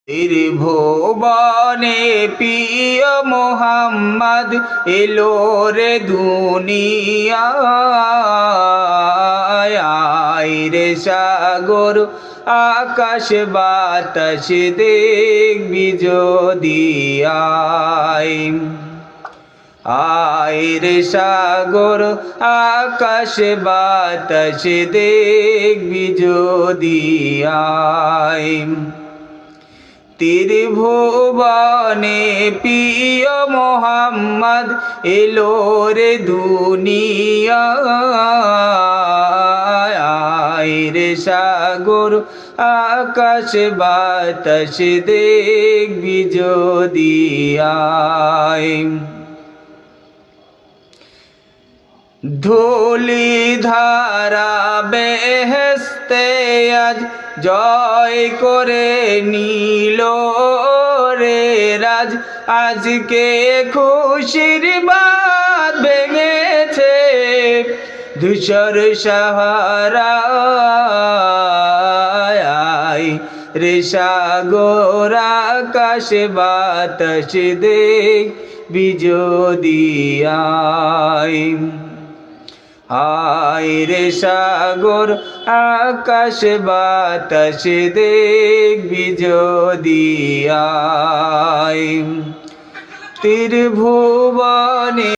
ত্রিভুবনে প্রিয় মোহাম্মদ এলো রে দুনিয়ায় রে সাগর আকাশ বাতাস দেখবি যদি আয় রে সাগর আকাশ বাতাস দেখবি যদি আয় ত্রিভুবনে প্রিয় মোহাম্মদ এলো রে দুনিয়ায় রে সাগর আকাশ বাতাস দেখবি যদি আয় ধূলি ধারা বেহেশতে আজ জয় করে নিল রে রাজ আজকে খুশির বাত ভেঙেছে ধূসর সাহারায় রে সাগর আকাশ বাতাস দেখবি যদি আয় রে সাগর আকাশ বাতাস দেখবি যদি আয় ত্রিভুবনে